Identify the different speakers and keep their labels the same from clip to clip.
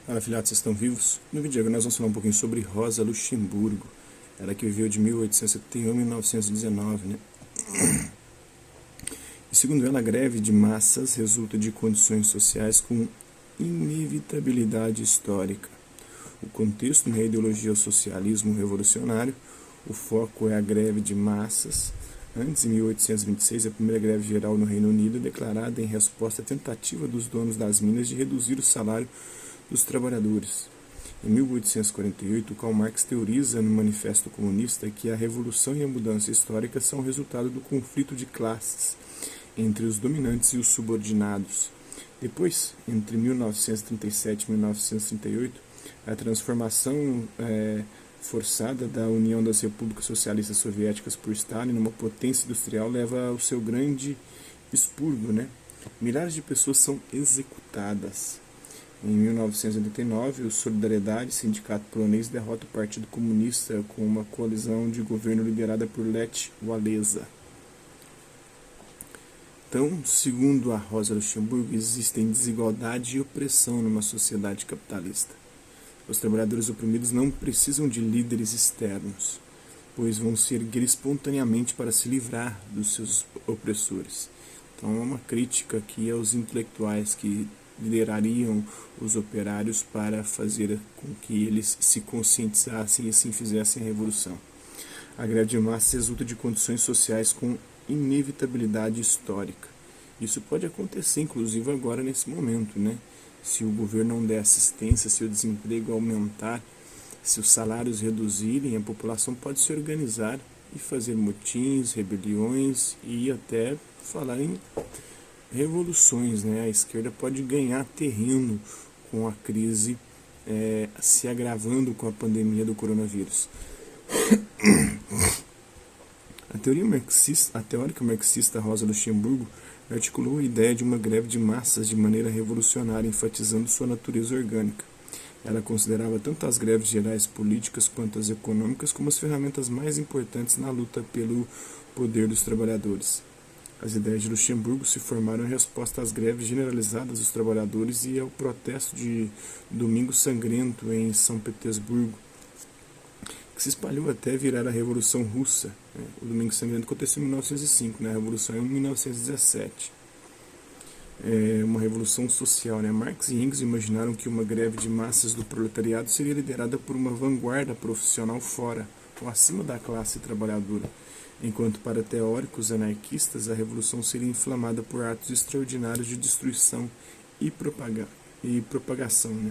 Speaker 1: Fala, filhotes, vocês estão vivos? No vídeo de agora nós vamos falar um pouquinho sobre Rosa Luxemburgo. Ela que viveu de 1871 a 1919, né? E segundo ela, a greve de massas resulta de condições sociais com inevitabilidade histórica. O contexto na ideologia é o socialismo revolucionário, o foco é a greve de massas. Antes, em 1826, a primeira greve geral no Reino Unido é declarada em resposta à tentativa dos donos das minas de reduzir o salário dos trabalhadores. Em 1848, Karl Marx teoriza no Manifesto Comunista que a revolução e a mudança histórica são resultado do conflito de classes entre os dominantes e os subordinados. Depois, entre 1937 e 1938, a transformação forçada da União das Repúblicas Socialistas Soviéticas por Stalin numa potência industrial leva ao seu grande expurgo, né? Milhares de pessoas são executadas. Em 1989, o Solidariedade, sindicato polonês, derrota o Partido Comunista com uma coalizão de governo liderada por Lech Walesa. Então, segundo a Rosa Luxemburgo, existem desigualdade e opressão numa sociedade capitalista. Os trabalhadores oprimidos não precisam de líderes externos, pois vão se erguer espontaneamente para se livrar dos seus opressores. Então, é uma crítica aqui aos intelectuais que liderariam os operários para fazer com que eles se conscientizassem e assim fizessem a revolução. A greve de massa resulta de condições sociais com inevitabilidade histórica. Isso pode acontecer, inclusive, agora nesse momento, né? Se o governo não der assistência, se o desemprego aumentar, se os salários reduzirem, a população pode se organizar e fazer motins, rebeliões e até falar em revoluções, né? A esquerda pode ganhar terreno com a crise se agravando com a pandemia do coronavírus. A teórica marxista Rosa Luxemburgo articulou a ideia de uma greve de massas de maneira revolucionária, enfatizando sua natureza orgânica. Ela considerava tanto as greves gerais políticas quanto as econômicas como as ferramentas mais importantes na luta pelo poder dos trabalhadores. As ideias de Luxemburgo se formaram em resposta às greves generalizadas dos trabalhadores e ao protesto de Domingo Sangrento em São Petersburgo, que se espalhou até virar a Revolução Russa. O Domingo Sangrento aconteceu em 1905, né? A Revolução é em 1917. É uma revolução social, né? Marx e Engels imaginaram que uma greve de massas do proletariado seria liderada por uma vanguarda profissional fora ou acima da classe trabalhadora, enquanto para teóricos anarquistas a revolução seria inflamada por atos extraordinários de destruição e propagação, né?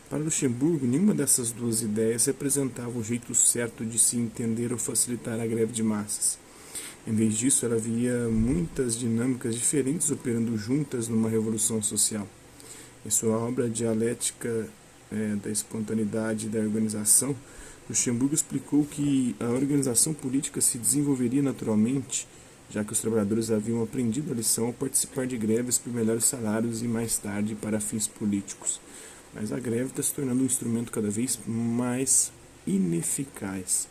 Speaker 1: Para Luxemburgo, nenhuma dessas duas ideias representava o jeito certo de se entender ou facilitar a greve de massas. Em vez disso, ela via muitas dinâmicas diferentes operando juntas numa revolução social. Em sua obra Dialética da Espontaneidade e da Organização, Luxemburgo explicou que a organização política se desenvolveria naturalmente, já que os trabalhadores haviam aprendido a lição ao participar de greves por melhores salários e mais tarde para fins políticos. Mas a greve está se tornando um instrumento cada vez mais ineficaz.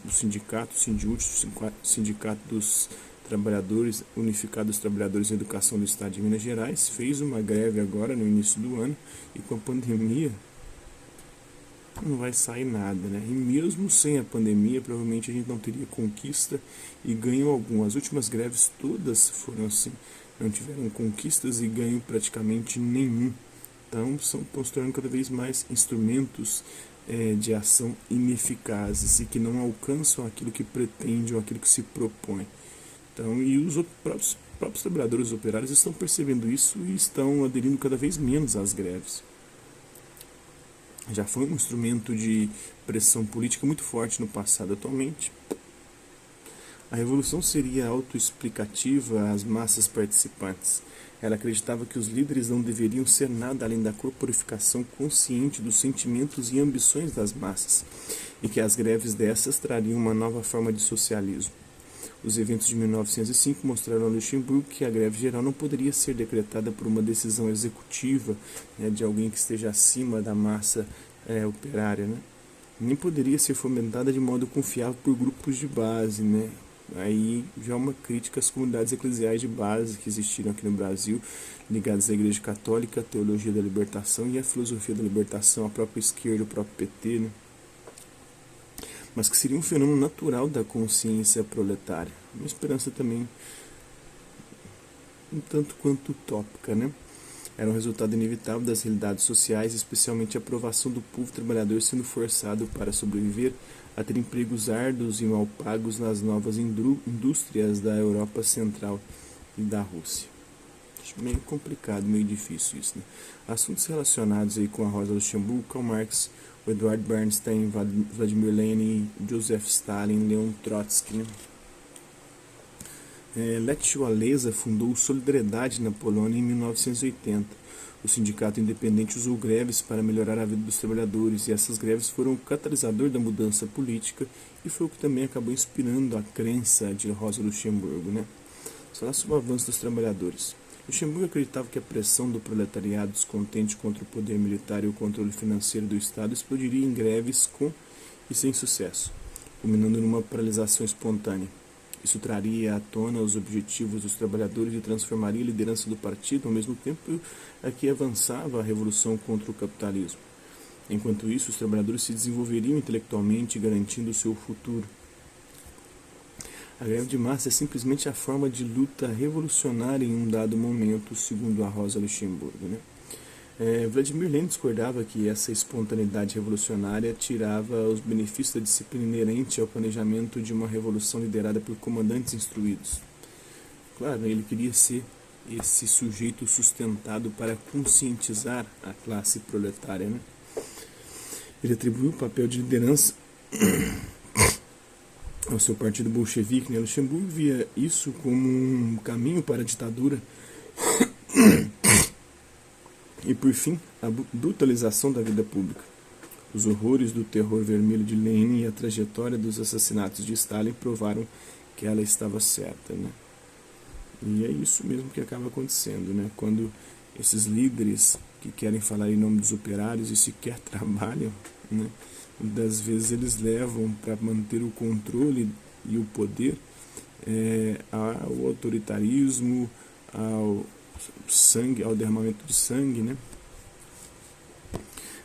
Speaker 1: O sindicato, o Sindicato dos Trabalhadores, Unificado dos Trabalhadores em Educação do Estado de Minas Gerais, fez uma greve agora no início do ano e com a pandemia não vai sair nada, né? E mesmo sem a pandemia, provavelmente a gente não teria conquista e ganho algum. As últimas greves todas foram assim, não tiveram conquistas e ganho praticamente nenhum. Então, estão se tornando cada vez mais instrumentos de ação ineficazes e que não alcançam aquilo que pretende ou aquilo que se propõe. Então, e os próprios trabalhadores operários estão percebendo isso e estão aderindo cada vez menos às greves. Já foi um instrumento de pressão política muito forte no passado. Atualmente, a revolução seria autoexplicativa às massas participantes. Ela acreditava que os líderes não deveriam ser nada além da corporificação consciente dos sentimentos e ambições das massas, e que as greves dessas trariam uma nova forma de socialismo. Os eventos de 1905 mostraram a Luxemburgo que a greve geral não poderia ser decretada por uma decisão executiva, né, de alguém que esteja acima da massa operária, né? Nem poderia ser fomentada de modo confiável por grupos de base, né? Aí já uma crítica às comunidades eclesiais de base que existiram aqui no Brasil, ligadas à Igreja Católica, à teologia da libertação e à filosofia da libertação, a própria esquerda, o próprio PT, né? Mas que seria um fenômeno natural da consciência proletária. Uma esperança também um tanto quanto utópica, né? Era um resultado inevitável das realidades sociais, especialmente a aprovação do povo trabalhador sendo forçado para sobreviver a ter empregos árduos e mal pagos nas novas indústrias da Europa Central e da Rússia. Acho meio complicado, meio difícil isso, né? Assuntos relacionados aí com a Rosa Luxemburgo, Karl Marx, o Eduard Bernstein, Vladimir Lenin, Joseph Stalin, Leon Trotsky, né? Lech Walesa fundou Solidariedade na Polônia em 1980. O sindicato independente usou greves para melhorar a vida dos trabalhadores, e essas greves foram o catalisador da mudança política e foi o que também acabou inspirando a crença de Rosa Luxemburgo, né? Só sobre o avanço dos trabalhadores. Luxemburgo acreditava que a pressão do proletariado descontente contra o poder militar e o controle financeiro do Estado explodiria em greves com e sem sucesso, culminando numa paralisação espontânea. Isso traria à tona os objetivos dos trabalhadores e transformaria a liderança do partido, ao mesmo tempo que avançava a revolução contra o capitalismo. Enquanto isso, os trabalhadores se desenvolveriam intelectualmente, garantindo o seu futuro. A greve de massa é simplesmente a forma de luta revolucionária em um dado momento, segundo a Rosa Luxemburgo, né? Vladimir Lenin discordava que essa espontaneidade revolucionária tirava os benefícios da disciplina inerente ao planejamento de uma revolução liderada por comandantes instruídos. Claro, ele queria ser esse sujeito sustentado para conscientizar a classe proletária, né? Ele atribuiu o papel de liderança ao seu partido bolchevique, né? Luxemburgo via isso como um caminho para a ditadura e, por fim, a brutalização da vida pública. Os horrores do terror vermelho de Lenin e a trajetória dos assassinatos de Stalin provaram que ela estava certa, né? E é isso mesmo que acaba acontecendo, né? Quando esses líderes que querem falar em nome dos operários e sequer trabalham, né? Das vezes eles levam para manter o controle e o poder ao autoritarismo, ao sangue, ao derramamento de sangue, né?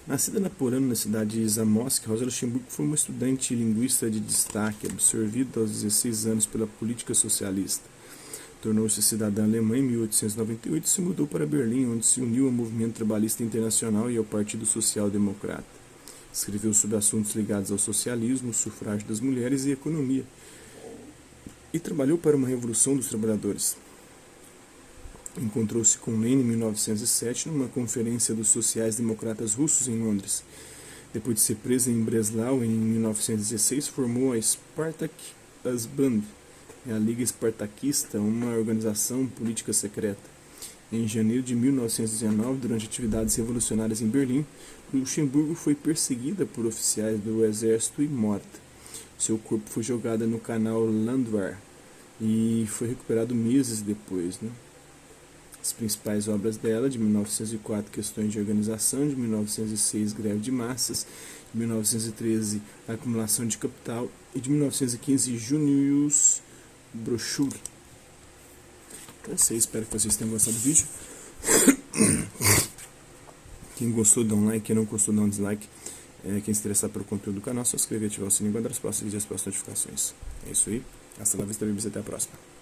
Speaker 1: Nascida na Polônia, na cidade de Zamość, Rosa Luxemburgo foi uma estudante e linguista de destaque, absorvida aos 16 anos pela política socialista. Tornou-se cidadã alemã em 1898 e se mudou para Berlim, onde se uniu ao movimento trabalhista internacional e ao Partido Social Democrata. Escreveu sobre assuntos ligados ao socialismo, sufrágio das mulheres e economia, e trabalhou para uma revolução dos trabalhadores. Encontrou-se com Lenin em 1907 numa conferência dos sociais-democratas russos em Londres. Depois de ser presa em Breslau em 1916, formou a Spartak-Bund, a Liga Espartaquista, uma organização política secreta. Em janeiro de 1919, durante atividades revolucionárias em Berlim, Luxemburgo foi perseguida por oficiais do exército e morta. Seu corpo foi jogado no canal Landwehr e foi recuperado meses depois, né? As principais obras dela, de 1904, Questões de Organização, de 1906, Greve de Massas, de 1913, A Acumulação de Capital, e de 1915, Junius Brochure. Então é isso aí, espero que vocês tenham gostado do vídeo. Quem gostou, dá um like, quem não gostou, dá um dislike. Quem se interessar pelo conteúdo do canal, só se inscrever e ativar o sininho para dar os próximos vídeos e as próximas notificações. É isso aí, hasta lá vista, até a próxima.